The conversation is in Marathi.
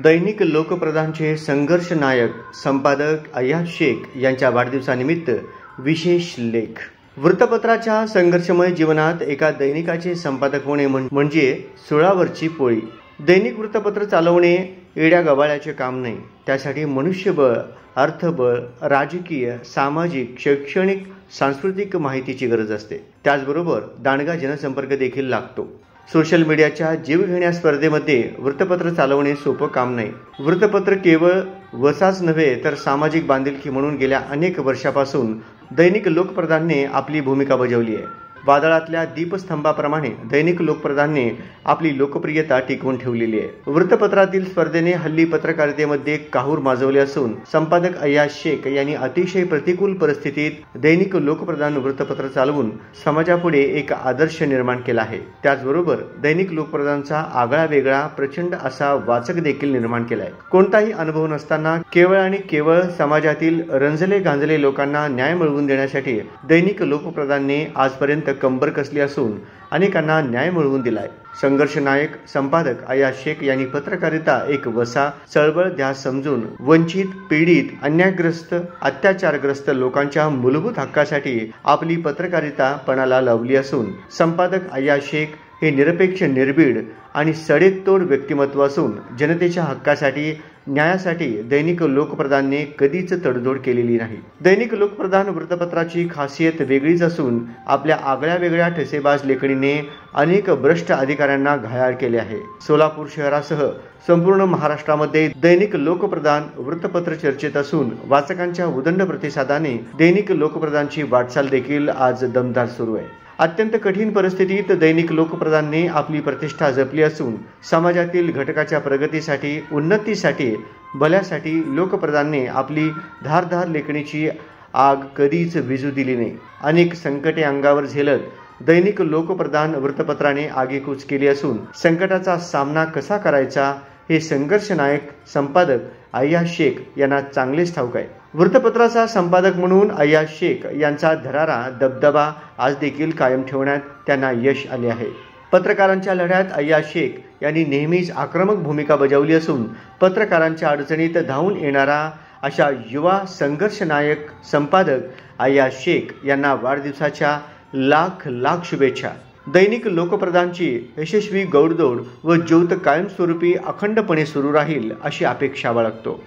दैनिक लोकप्रधानचे संघर्ष नायक संपादक अय्याज शेख यांच्या वाढदिवसानिमित्त विशेष लेख। वृत्तपत्राच्या संघर्षमय जीवनात एका दैनिकाचे संपादक होणे म्हणजे सुळावरची पोळी। दैनिक वृत्तपत्र चालवणे एड्या गबाळ्याचे काम नाही। त्यासाठी मनुष्यबळ, अर्थबळ, राजकीय, सामाजिक, शैक्षणिक, सांस्कृतिक माहितीची गरज असते। त्याचबरोबर दांडगा जनसंपर्क देखील लागतो। सोशल मीडियाच्या जीवघेण्या स्पर्धेमध्ये वृत्तपत्र चालवणे सोपं काम नाही। वृत्तपत्र केवळ वसाच नव्हे तर सामाजिक बांधिलकी म्हणून गेल्या अनेक वर्षापासून दैनिक लोकप्रधानने आपली भूमिका बजावली आहे। वादळातल्या दीपस्तंभाप्रमाणे दैनिक लोकप्रधानने आपली लोकप्रियता टिकवून ठेवलेली आहे। वृत्तपत्रातील स्पर्धेने हल्ली पत्रकारितेमध्ये काहूर माजवले असून संपादक अय्याज शेख यांनी अतिशय प्रतिकूल परिस्थितीत दैनिक लोकप्रधान वृत्तपत्र चालवून समाजापुढे एक आदर्श निर्माण केला आहे। त्याचबरोबर दैनिक लोकप्रधानचा आगळा वेगळा प्रचंड असा वाचक देखील निर्माण केला आहे। कोणताही अनुभव नसताना केवळ आणि केवळ समाजातील रंजले गांजले लोकांना न्याय मिळवून देण्यासाठी दैनिक लोकप्रधानने आजपर्यंत कंबर कसली असून अनेकांना न्याय मिळवून दिलाय। संघर्ष नायक संपादक अय्याज शेख यांनी पत्रकारिता एक वसा, चळवळ ध्यास समजून वंचित, पीडित, अन्यायग्रस्त, अत्याचारग्रस्त लोकांच्या मूलभूत हक्कासाठी आपली पत्रकारिता पणाला लावली असून संपादक अय्याज शेख हे निरपेक्ष, निर्भीड आणि सडेतोड व्यक्तिमत्व असून जनतेच्या हक्कासाठी, न्यायासाठी दैनिक लोकप्रधानने कधीच तडजोड केलेली नाही। दैनिक लोकप्रधान वृत्तपत्राची खासियत वेगळीच असून आपल्या आगळ्या वेगळ्या ठसेबाज लेखणीने अनेक भ्रष्ट अधिकाऱ्यांना घायाळ केले आहे। सोलापूर शहरासह संपूर्ण महाराष्ट्रामध्ये दैनिक लोकप्रधान वृत्तपत्र चर्चेत असून वाचकांच्या उदंड प्रतिसादाने दैनिक लोकप्रधानची वाटचाल देखील आज दमदार सुरू आहे। अत्यंत कठीण परिस्थितीत दैनिक लोकप्रधानने आपली प्रतिष्ठा जपली असून समाजातील घटकाच्या प्रगतीसाठी, उन्नतीसाठी, भल्यासाठी लोकप्रधानने आपली धारदार लेखणीची आग कधीच विझू दिली नाही। अनेक संकटे अंगावर झेलत दैनिक लोकप्रधान वृत्तपत्राने आगेकूच केली असून संकटाचा सामना कसा करायचा हे संघर्ष नायक संपादक अय्याज शेख यांना चांगलेच ठाऊक आहे। वृत्तपत्राचा संपादक म्हणून अय्याज शेख यांचा धरारा, दबदबा आज देखील कायम ठेवण्यात त्यांना यश आले आहे। पत्रकारांच्या लढ्यात अय्याज शेख यांनी नेहमीच आक्रमक भूमिका बजावली असून पत्रकारांच्या अडचणीत धावून येणारा अशा युवा संघर्ष नायक संपादक अय्याज शेख यांना वाढदिवसाच्या लाख लाख शुभेच्छा। दैनिक लोकप्रधानची यशस्वी गौडदौड व ज्योत कायमस्वरूपी अखंडपणे सुरू राहील अशी अपेक्षा बाळगतो।